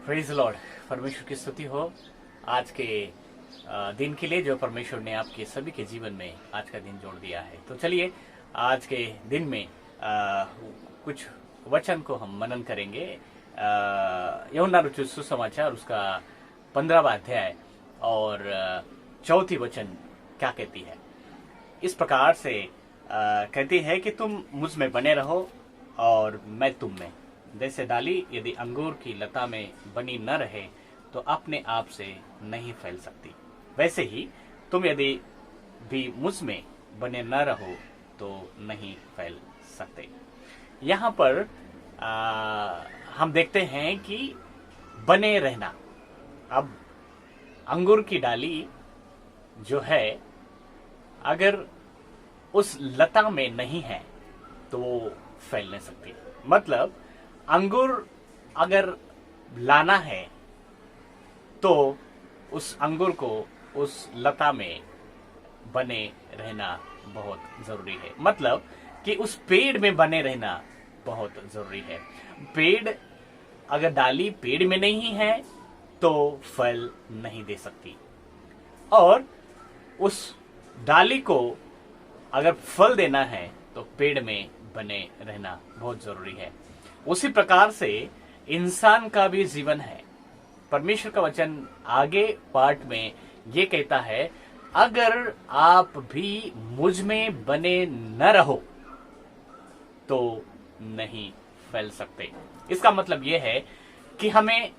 Praise Lord. परमेश्वर की स्तुति हो आज के दिन के लिए जो परमेश्वर ने आपके सभी के जीवन में आज का दिन जोड़ दिया है। तो चलिए आज के दिन में कुछ वचन को हम मनन करेंगे। यूहन्ना रचित सुसमाचार उसका 15वां अध्याय और चौथी वचन क्या कहती है। इस प्रकार से कहती है कि तुम मुझ में बने रहो और मैं तुम में। जैसे डाली यदि अंगूर की लता में बनी न रहे तो अपने आप से नहीं फैल सकती, वैसे ही तुम यदि भी मुझ में बने न रहो तो नहीं फैल सकते। यहाँ पर हम देखते हैं कि बने रहना। अब अंगूर की डाली जो है अगर उस लता में नहीं है तो वो फैल नहीं सकती। मतलब अंगूर अगर लाना है तो उस अंगूर को उस लता में बने रहना बहुत जरूरी है। मतलब कि उस पेड़ में बने रहना बहुत जरूरी है। पेड़ अगर डाली पेड़ में नहीं है तो फल नहीं दे सकती, और उस डाली को अगर फल देना है तो पेड़ में बने रहना बहुत जरूरी है। उसी प्रकार से इंसान का भी जीवन है। परमेश्वर का वचन आगे पार्ट में ये कहता है, अगर आप भी मुझ में बने न रहो तो नहीं फैल सकते। इसका मतलब यह है कि हमें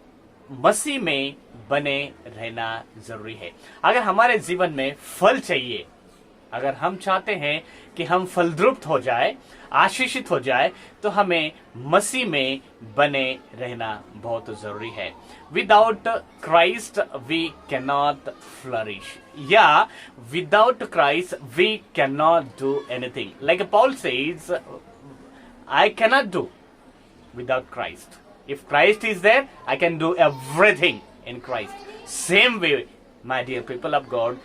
मसीह में बने रहना जरूरी है। अगर हमारे जीवन में फल चाहिए, अगर हम चाहते हैं कि हम फलद्रुप्त हो जाए, आशीषित हो जाए, तो हमें मसीह में बने रहना बहुत जरूरी है। Without Christ we can not flourish, या without Christ we can not do anything. Like Paul says, I can not do without Christ. If Christ is there, I can do everything in Christ. Same way, my dear people of God,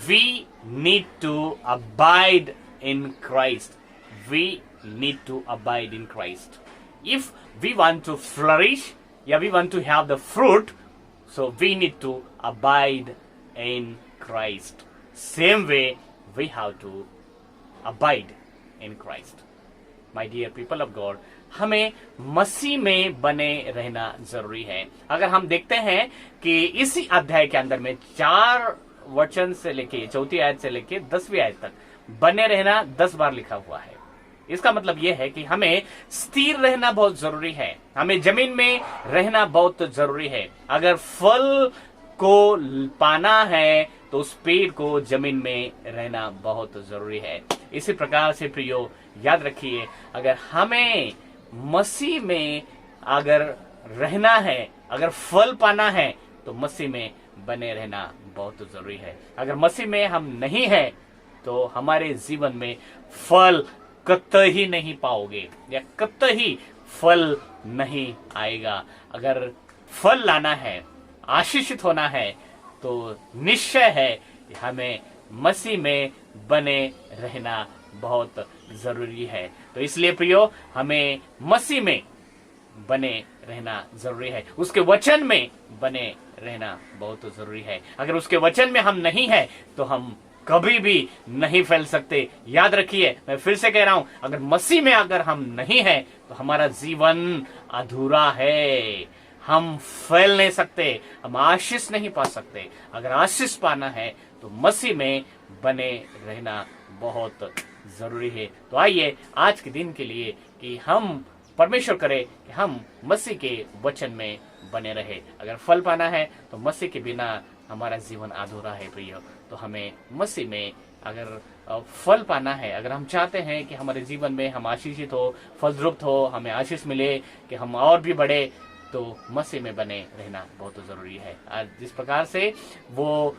we need to abide in Christ. We need to abide in Christ. If we want to flourish, we want to have the fruit, so we need to abide in Christ. Same way, we have to abide in Christ. My dear people of God, हमें मसीह में बने रहना जरूरी है। अगर हम देखते हैं कि इसी अध्याय के अंदर में 4 वचन से लेके 4वीं आयत से लेके 10वीं आयत तक बने रहना 10 बार लिखा हुआ है। इसका मतलब यह है कि हमें स्थिर रहना बहुत जरूरी है, हमें जमीन में रहना बहुत जरूरी है। अगर फल को पाना है तो उस पेड़ को जमीन में रहना बहुत जरूरी है। इसी प्रकार से प्रियो याद रखिए, अगर हमें मसीह में अगर रहना है, अगर फल पाना है तो मसीह में बने रहना बहुत जरूरी है। अगर मसीह में हम नहीं है तो हमारे जीवन में फल कतई नहीं पाओगे, या कतई फल नहीं आएगा। अगर फल लाना है, आशीषित होना है, तो निश्चय है हमें मसीह में बने रहना बहुत जरूरी है। तो इसलिए प्रियो, हमें मसीह में बने रहना जरूरी है, उसके वचन में बने रहना बहुत जरूरी है। अगर उसके वचन में हम नहीं है तो हम कभी भी नहीं फैल सकते। याद रखिए, मैं फिर से कह रहा हूं, अगर मसीह में अगर हम नहीं है तो हमारा जीवन अधूरा है। हम फैल नहीं सकते, हम आशीष नहीं पा सकते। अगर आशीष पाना है तो मसीह में बने रहना बहुत जरूरी है। तो आइए आज के दिन के लिए कि हम परमेश्वर करे कि हम मसीह के वचन में बने रहे। अगर फल पाना है तो मसीह के बिना हमारा जीवन अधूरा है प्रिय। तो हमें मसीह में अगर फल पाना है, अगर हम चाहते हैं कि हमारे जीवन में हम आशीषित हो, फलद्रुप्त हो, हमें आशीष मिले, कि हम और भी बढ़े, तो मसीह में बने रहना बहुत जरूरी है। आज जिस प्रकार से वो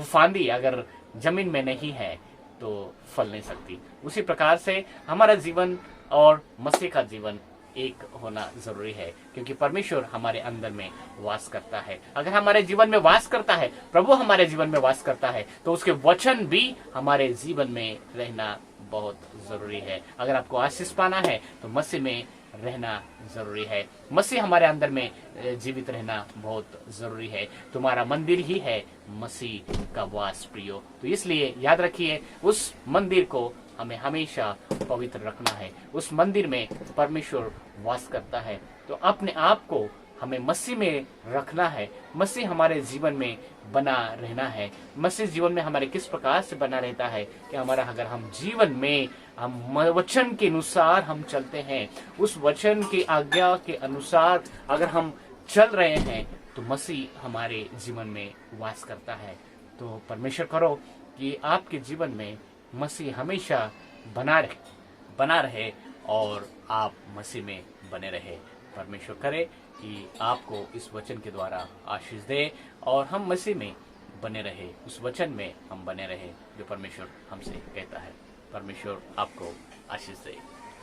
फांदी अगर जमीन में नहीं है तो फल नहीं सकती, उसी प्रकार से हमारा जीवन और मसीह का जीवन एक होना जरूरी है, क्योंकि परमेश्वर हमारे अंदर में वास करता है। अगर हमारे जीवन में वास करता है, प्रभु हमारे जीवन में वास करता है, तो उसके वचन भी हमारे जीवन में रहना बहुत जरूरी है। अगर आपको आशीष पाना है तो मसीह में रहना जरूरी है। मसीह हमारे अंदर में जीवित रहना बहुत जरूरी है। तुम्हारा मंदिर ही है मसीह का वास प्रियो। तो इसलिए याद रखिए, उस मंदिर को हमें हमेशा पवित्र रखना है। उस मंदिर में परमेश्वर वास करता है। तो अपने आप को हमें मसीह में रखना है। मसीह हमारे जीवन में बना रहना है। मसीह जीवन में हमारे किस प्रकार से बना रहता है कि हमारा, अगर हम जीवन में हम वचन के अनुसार हम चलते हैं, उस वचन की आज्ञा के अनुसार अगर हम चल रहे हैं, तो मसीह हमारे जीवन में वास करता है। तो परमेश्वर करो कि आपके जीवन में मसीह हमेशा बना रहे और आप मसीह में बने रहे। परमेश्वर करे कि आपको इस वचन के द्वारा आशीष दे और हम मसीह में बने रहे, उस वचन में हम बने रहे जो परमेश्वर हमसे कहता है। परमेश्वर आपको आशीष दे।